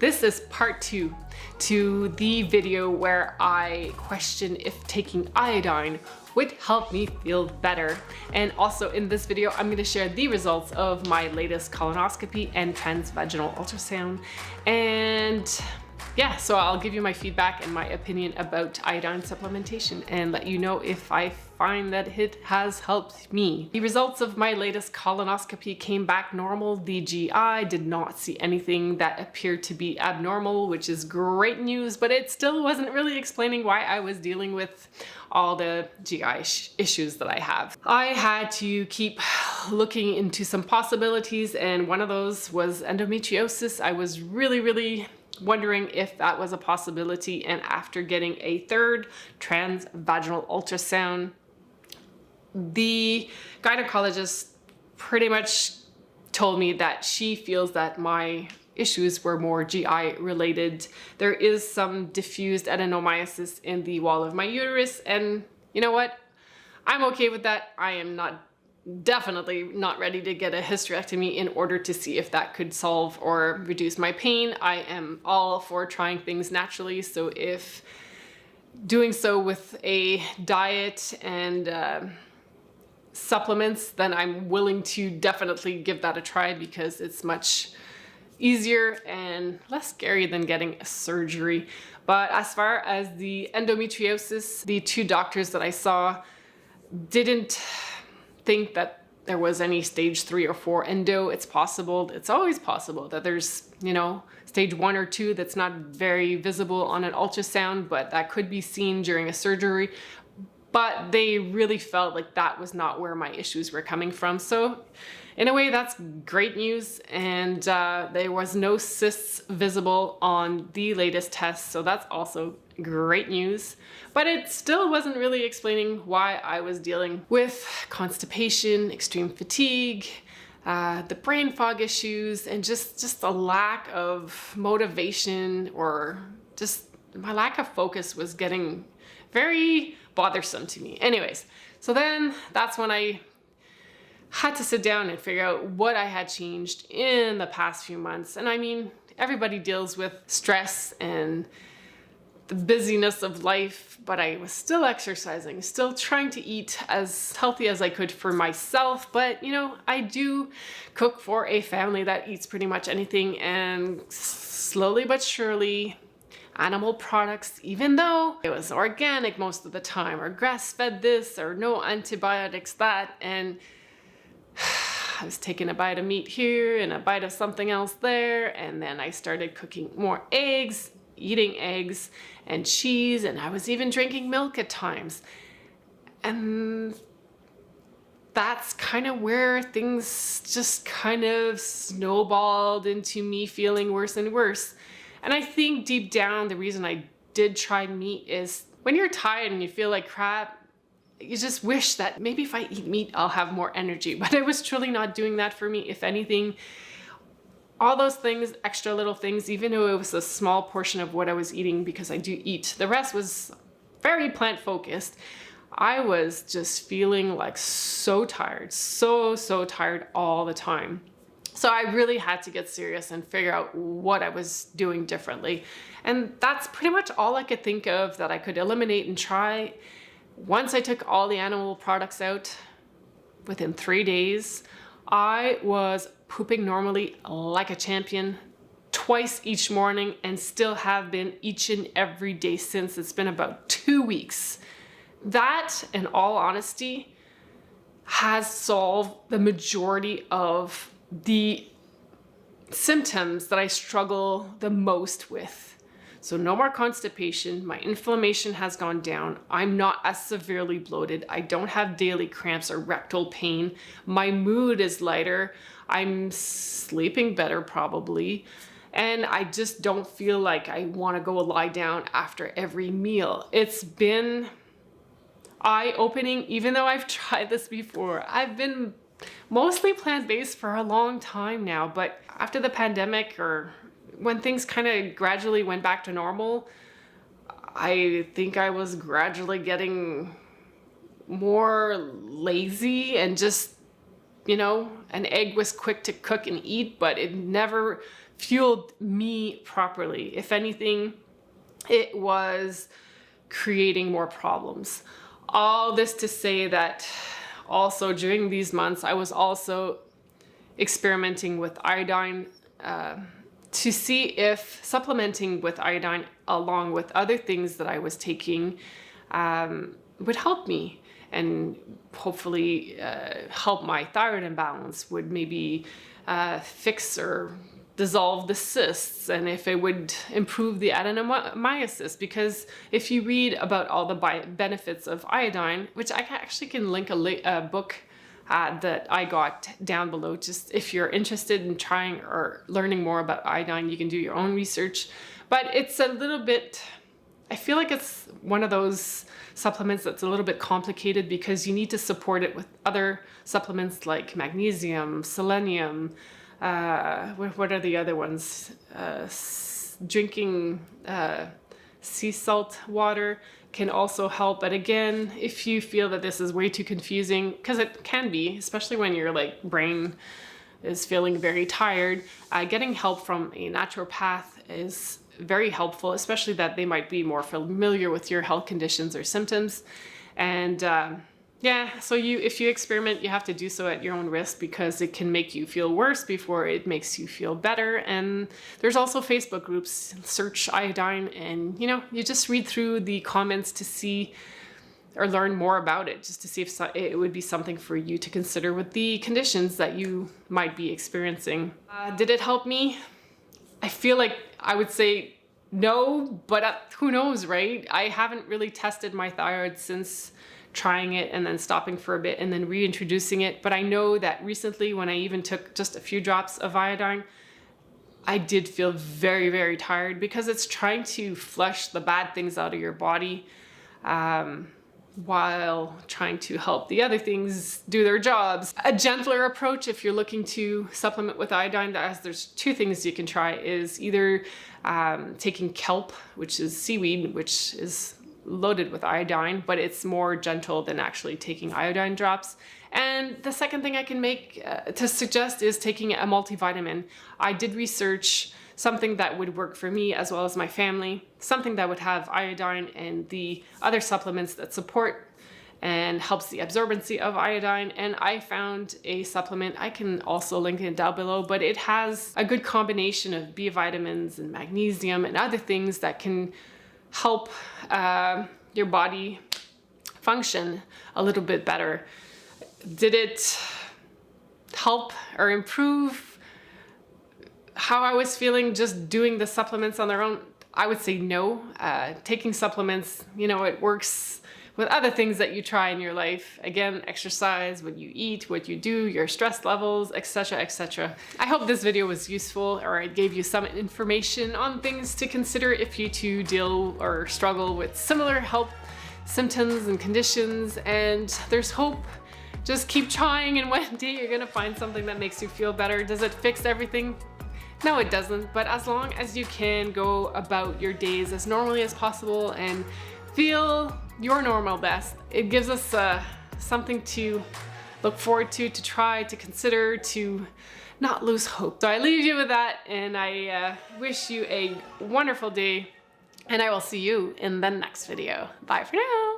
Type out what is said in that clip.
This is part 2 to the video where I question if taking iodine would help me feel better. And also in this video, I'm going to share the results of my latest colonoscopy and transvaginal ultrasound. And yeah, so I'll give you my feedback and my opinion about iodine supplementation and let you know if I find that it has helped me. The results of my latest colonoscopy came back normal. The GI did not see anything that appeared to be abnormal, which is great news, but it still wasn't really explaining why I was dealing with all the GI issues that I have. I had to keep looking into some possibilities, and one of those was endometriosis. I was really wondering if that was a possibility, and after getting a third transvaginal ultrasound, the gynecologist pretty much told me that she feels that my issues were more GI related. There is some diffused adenomyosis in the wall of my uterus, and you know what? I'm okay with that. I am definitely not ready to get a hysterectomy in order to see if that could solve or reduce my pain. I am all for trying things naturally, so if doing so with a diet and supplements, then I'm willing to definitely give that a try because it's much easier and less scary than getting a surgery. But as far as the endometriosis, the two doctors that I saw didn't think that there was any stage 3 or 4 endo. It's possible, it's always possible that there's, stage 1 or 2 that's not very visible on an ultrasound, but that could be seen during a surgery. But they really felt like that was not where my issues were coming from. So in a way, that's great news. And there was no cysts visible on the latest test. So that's also great news. But it still wasn't really explaining why I was dealing with constipation, extreme fatigue, the brain fog issues, and just a lack of motivation, or just my lack of focus was getting very bothersome to me. Anyways, so then that's when I had to sit down and figure out what I had changed in the past few months. And I mean, everybody deals with stress and the busyness of life, but I was still exercising, still trying to eat as healthy as I could for myself. But I do cook for a family that eats pretty much anything, and slowly but surely, animal products, even though it was organic most of the time, or grass-fed this, or no antibiotics that, and I was taking a bite of meat here and a bite of something else there, and then I started cooking more eggs, eating eggs and cheese, and I was even drinking milk at times. And that's kind of where things just kind of snowballed into me feeling worse and worse. And I think deep down, the reason I did try meat is when you're tired and you feel like crap, you just wish that maybe if I eat meat, I'll have more energy. But I was truly not doing that for me. If anything, all those things, extra little things, even though it was a small portion of what I was eating, because I do eat, the rest was very plant focused. I was just feeling like so tired, so tired all the time. So I really had to get serious and figure out what I was doing differently. And that's pretty much all I could think of that I could eliminate and try. Once I took all the animal products out, within 3 days, I was pooping normally like a champion twice each morning, and still have been each and every day since. It's been about 2 weeks. That, in all honesty, has solved the majority of the symptoms that I struggle the most with. So no more constipation, my inflammation has gone down, I'm not as severely bloated, I don't have daily cramps or rectal pain, my mood is lighter, I'm sleeping better probably, and I just don't feel like I want to go lie down after every meal. It's been eye-opening, even though I've tried this before. I've been mostly plant-based for a long time now, but after the pandemic, or when things kind of gradually went back to normal, I think I was gradually getting more lazy, and just, an egg was quick to cook and eat, but it never fueled me properly. If anything, it was creating more problems. All this to say that also during these months, I was also experimenting with iodine to see if supplementing with iodine along with other things that I was taking would help me and hopefully help my thyroid imbalance, would maybe fix or dissolve the cysts, and if it would improve the adenomyosis. Because if you read about all the benefits of iodine, which I actually can link a book that I got down below, just if you're interested in trying or learning more about iodine, you can do your own research. But it's a little bit, I feel like it's one of those supplements that's a little bit complicated because you need to support it with other supplements like magnesium, selenium, what are the other ones? Drinking sea salt water can also help. But again, if you feel that this is way too confusing, because it can be, especially when your like brain is feeling very tired, getting help from a naturopath is very helpful, especially that they might be more familiar with your health conditions or symptoms. And yeah, so if you experiment, you have to do so at your own risk, because it can make you feel worse before it makes you feel better. And there's also Facebook groups, search iodine, and you just read through the comments to see or learn more about it, just to see if it would be something for you to consider with the conditions that you might be experiencing. Did it help me? I feel like I would say no, but who knows, right? I haven't really tested my thyroid since trying it and then stopping for a bit and then reintroducing it. But I know that recently, when I even took just a few drops of iodine, I did feel very, very tired, because it's trying to flush the bad things out of your body while trying to help the other things do their jobs. A gentler approach, if you're looking to supplement with iodine, there's two things you can try, is either taking kelp, which is seaweed, which is loaded with iodine, but it's more gentle than actually taking iodine drops. And the second thing I can make to suggest is taking a multivitamin. I did research something that would work for me as well as my family, something that would have iodine and the other supplements that support and helps the absorbency of iodine. And I found a supplement, I can also link it down below, but it has a good combination of B vitamins and magnesium and other things that can help your body function a little bit better. Did it help or improve how I was feeling just doing the supplements on their own? I would say no. Taking supplements, it works with other things that you try in your life. Again, exercise, what you eat, what you do, your stress levels, etc., etc. I hope this video was useful, or it gave you some information on things to consider if you too deal or struggle with similar health symptoms and conditions. And there's hope. Just keep trying, and one day you're gonna find something that makes you feel better. Does it fix everything? No, it doesn't. But as long as you can go about your days as normally as possible and feel your normal best, it gives us something to look forward to try, to consider, to not lose hope. So I leave you with that, and I wish you a wonderful day, and I will see you in the next video. Bye for now.